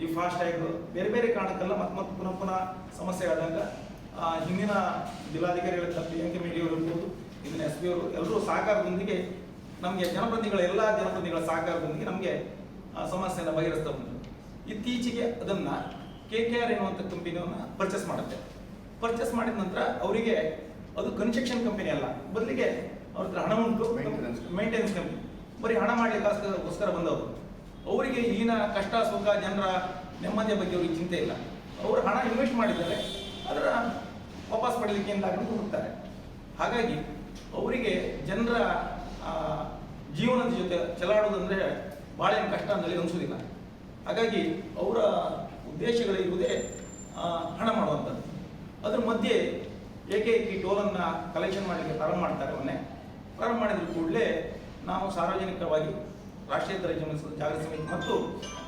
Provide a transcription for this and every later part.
ಈ ಫಾಸ್ಟ್ಯಾಗ್ ಬೇರೆ ಬೇರೆ ಕಾರಣಕ್ಕೆಲ್ಲ ಮತ್ತೆ ಪುನಃ ಸಮಸ್ಯೆ ಆದಾಗ ಹಿಂದಿನ ಜಿಲ್ಲಾಧಿಕಾರಿಗಳ ಪ್ರಿಯಾಂಕ ಮೇಡಿಯವರು ಇರ್ಬೋದು, ಇದನ್ನ SP ಅವರು ಎಲ್ಲರೂ ಸಹಕಾರದೊಂದಿಗೆ ನಮಗೆ ಎಲ್ಲ ಜನಪ್ರತಿನಿಧಿಗಳ ಸಹಕಾರದೊಂದಿಗೆ ನಮಗೆ ಸಮಸ್ಯೆಯನ್ನು ಬಗೆಹರಿಸ್ತಾ ಬಂದರು. ಇತ್ತೀಚೆಗೆ ಅದನ್ನು KKR ಎನ್ನುವಂಥ ಕಂಪನಿಯನ್ನು ಪರ್ಚೇಸ್ ಮಾಡುತ್ತೆ. ಪರ್ಚೇಸ್ ಮಾಡಿದ ನಂತರ ಅವರಿಗೆ ಅದು ಕನ್ಸ್ಟ್ರಕ್ಷನ್ ಕಂಪನಿ ಅಲ್ಲ, ಬದಲಿಗೆ ಅವ್ರ ಹತ್ರ ಹಣ ಉಂಟು, ಮೇಂಟೆನೆನ್ಸ್ ಕಂಪನಿ. ಬರೀ ಹಣ ಮಾಡಲಿಕ್ಕೋಸ್ಕರ ಬಂದವರು. ಅವರಿಗೆ ಇಲ್ಲಿನ ಕಷ್ಟ ಸುಖ ಜನರ ನೆಮ್ಮದಿಯ ಬಗ್ಗೆ ಅವ್ರಿಗೆ ಚಿಂತೆ ಇಲ್ಲ. ಅವರು ಹಣ ಇನ್ವೆಸ್ಟ್ ಮಾಡಿದ್ದಾರೆ, ಅದರ ವಾಪಸ್ ಪಡೀಲಿಕ್ಕೆ ಅಂತ ಹೋಗ್ತಾರೆ. ಹಾಗಾಗಿ ಅವರಿಗೆ ಜನರ ಜೀವನದ ಜೊತೆ ಚೆಲಾಡೋದಂದರೆ ಭಾಳ ಏನು ಕಷ್ಟ ಅಂತೇಳಿ ಅನಿಸೋದಿಲ್ಲ. ಹಾಗಾಗಿ ಅವರ ಉದ್ದೇಶಗಳಿರುವುದೇ ಹಣ ಮಾಡುವಂಥದ್ದು. ಅದ್ರ ಮಧ್ಯೆ ಏಕೈಕಿ ಟೋಲನ್ನು ಕಲೆಕ್ಷನ್ ಮಾಡಲಿಕ್ಕೆ ಪ್ರಾರಂಭ ಮಾಡ್ತಾರೆ. ಪ್ರಾರಂಭ ಮಾಡಿದ ಕೂಡಲೇ ನಾವು ಸಾರ್ವಜನಿಕವಾಗಿ ರಾಷ್ಟ್ರೀಯ ಹೆದ್ದಾರಿ ಜಾಗೃತಿ ಸಮಿತಿ ಮತ್ತು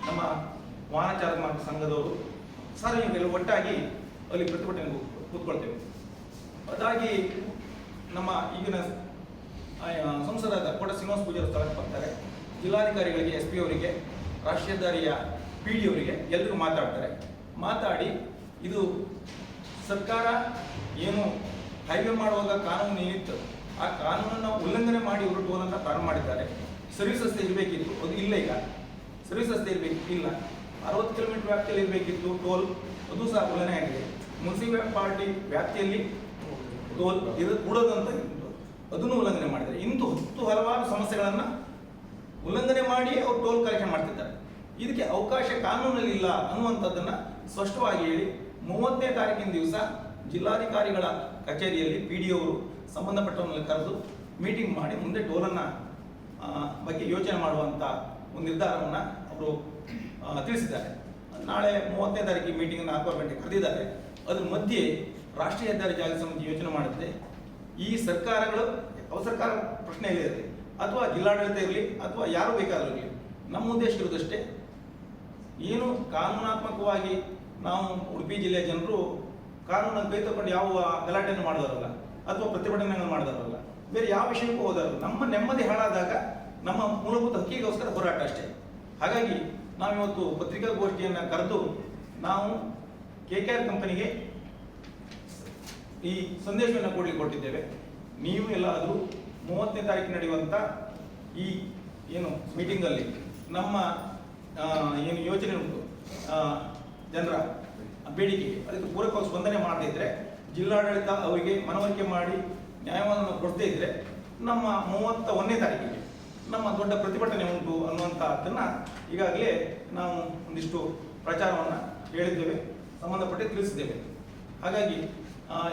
ನಮ್ಮ ವಾಹನ ಚಾಲಕ ಮಾರ್ಗ ಸಂಘದವರು ಸಾರ್ವಜನಿಕರು ಒಟ್ಟಾಗಿ ಅಲ್ಲಿ ಪ್ರತಿಭಟನೆ ಕೂತ್ಕೊಳ್ತೇವೆ. ಅದಾಗಿ ನಮ್ಮ ಈಗಿನ ಸಂಸದರಾದ ಕೋಟ ಶ್ರೀನಿವಾಸ ಪೂಜಾರಿ ಸ್ಥಳಕ್ಕೆ ಬರ್ತಾರೆ. ಜಿಲ್ಲಾಧಿಕಾರಿಗಳಿಗೆ, SP ಅವರಿಗೆ, ರಾಷ್ಟ್ರೀಯ ಹೆದ್ದಾರಿಯ PD ಅವರಿಗೆ ಎಲ್ಲರಿಗೂ ಮಾತಾಡಿ ಇದು ಸರ್ಕಾರ ಏನು ಹೈವೇ ಮಾಡುವಾಗ ಕಾನೂನು ಏನಿತ್ತು ಆ ಕಾನೂನನ್ನು ಉಲ್ಲಂಘನೆ ಮಾಡಿ ಇವರು ಟೋಲನ್ನು ಪ್ರಾರಂಭ ಮಾಡಿದ್ದಾರೆ. ಸರ್ವಿಸ್ ರಸ್ತೆ ಇರಬೇಕಿತ್ತು, ಅದು ಇಲ್ಲ. ಈಗ ಸರ್ವಿಸ್ ರಸ್ತೆ ಇಲ್ಲ, 60 ಕಿಲೋಮೀಟರ್ ವ್ಯಾಪ್ತಿಯಲ್ಲಿ ಇರಬೇಕಿತ್ತು ಟೋಲ್, ಅದು ಸಹ ಉಲ್ಲಂಘನೆ ಆಗಿದೆ. ಮುನ್ಸಿಪಾಲಿಟಿ ವ್ಯಾಪ್ತಿಯಲ್ಲಿ ಟೋಲ್ ಕೂಡೋದಂತ ಅದನ್ನು ಉಲ್ಲಂಘನೆ ಮಾಡಿದ್ದಾರೆ. ಇಂದು ಹಲವಾರು ಸಮಸ್ಯೆಗಳನ್ನು ಉಲ್ಲಂಘನೆ ಮಾಡಿ ಅವರು ಟೋಲ್ ಕಲೆಕ್ಷನ್ ಮಾಡ್ತಿದ್ದಾರೆ. ಇದಕ್ಕೆ ಅವಕಾಶ ಕಾನೂನಲ್ಲಿ ಇಲ್ಲ ಅನ್ನುವಂಥದ್ದನ್ನು ಸ್ಪಷ್ಟವಾಗಿ ಹೇಳಿ 30ನೇ ತಾರೀಕಿನ ದಿವಸ ಜಿಲ್ಲಾಧಿಕಾರಿಗಳ ಕಚೇರಿಯಲ್ಲಿ PD ಅವರು ಸಂಬಂಧಪಟ್ಟವರನ್ನು ಕರೆದು ಮೀಟಿಂಗ್ ಮಾಡಿ ಮುಂದೆ ಟೋಲನ್ನು ಬಗ್ಗೆ ಯೋಚನೆ ಮಾಡುವಂಥ ಒಂದು ನಿರ್ಧಾರವನ್ನು ಅವರು ತಿಳಿಸಿದ್ದಾರೆ. ನಾಳೆ 30ನೇ ತಾರೀಕಿಗೆ ಮೀಟಿಂಗನ್ನು 4 ಗಂಟೆಗೆ ಕರೆದಿದ್ದಾರೆ. ಅದ್ರ ಮಧ್ಯೆ ರಾಷ್ಟ್ರೀಯ ಹೆದ್ದಾರಿ ಜಾಗೃತಿ ಸಮಿತಿ ಯೋಚನೆ ಮಾಡುತ್ತೆ, ಈ ಸರ್ಕಾರಗಳು ಸರ್ಕಾರ ಪ್ರಶ್ನೆಯಲ್ಲಿ ಇರಲಿ ಅಥವಾ ಜಿಲ್ಲಾಡಳಿತ ಇರಲಿ ಅಥವಾ ಯಾರು ಬೇಕಾದರೂ ಇರಲಿ, ನಮ್ಮ ಉದ್ದೇಶ ಇರುವುದಷ್ಟೇ, ಏನು ಕಾನೂನಾತ್ಮಕವಾಗಿ ನಾವು ಉಡುಪಿ ಜಿಲ್ಲೆಯ ಜನರು ಕಾನೂನನ್ನು ಕೈ ತಗೊಂಡು ಯಾವ ಗಲಾಟೆಯನ್ನು ಮಾಡಿದವರಲ್ಲ ಅಥವಾ ಪ್ರತಿಭಟನೆಯನ್ನು ಮಾಡಿದವರಲ್ಲ, ಬೇರೆ ಯಾವ ವಿಷಯಕ್ಕೂ ಹೋದವರು. ನಮ್ಮ ನೆಮ್ಮದಿ ಹಾಳಾದಾಗ ನಮ್ಮ ಮೂಲಭೂತ ಹಕ್ಕಿಗೋಸ್ಕರ ಹೋರಾಟ ಅಷ್ಟೇ. ಹಾಗಾಗಿ ನಾವಿವತ್ತು ಪತ್ರಿಕಾಗೋಷ್ಠಿಯನ್ನು ಕರೆದು ನಾವು KKR ಕಂಪನಿಗೆ ಈ ಸಂದೇಶವನ್ನು ಕೊಟ್ಟಿದ್ದೇವೆ. ನೀವು ಎಲ್ಲಾದರೂ 30ನೇ ತಾರೀಕು ನಡೆಯುವಂಥ ಈ ಏನು ಮೀಟಿಂಗಲ್ಲಿ ನಮ್ಮ ಏನು ಯೋಚನೆ ಉಂಟು ಜನರ ಬೇಡಿಕೆಗೆ ಅದಕ್ಕೆ ಪೂರಕವಾಗಿ ಸ್ಪಂದನೆ ಮಾಡದೇ ಇದ್ದರೆ, ಜಿಲ್ಲಾಡಳಿತ ಅವರಿಗೆ ಮನವರಿಕೆ ಮಾಡಿ ನ್ಯಾಯವನ್ನು ಕೊಡದೇ ಇದ್ದರೆ, ನಮ್ಮ 31ನೇ ತಾರೀಕಿಗೆ ನಮ್ಮ ದೊಡ್ಡ ಪ್ರತಿಭಟನೆ ಉಂಟು ಅನ್ನುವಂಥದ್ದನ್ನು ಈಗಾಗಲೇ ನಾವು ಒಂದಿಷ್ಟು ಪ್ರಚಾರವನ್ನು ಹೇಳಿದ್ದೇವೆ, ಸಂಬಂಧಪಟ್ಟ ತಿಳಿಸಿದ್ದೇವೆ. ಹಾಗಾಗಿ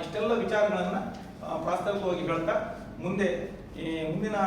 ಇಷ್ಟೆಲ್ಲ ವಿಚಾರಗಳನ್ನು ಪ್ರಾಸ್ತಾವಿಕವಾಗಿ ಹೇಳ್ತಾ ಮುಂದಿನ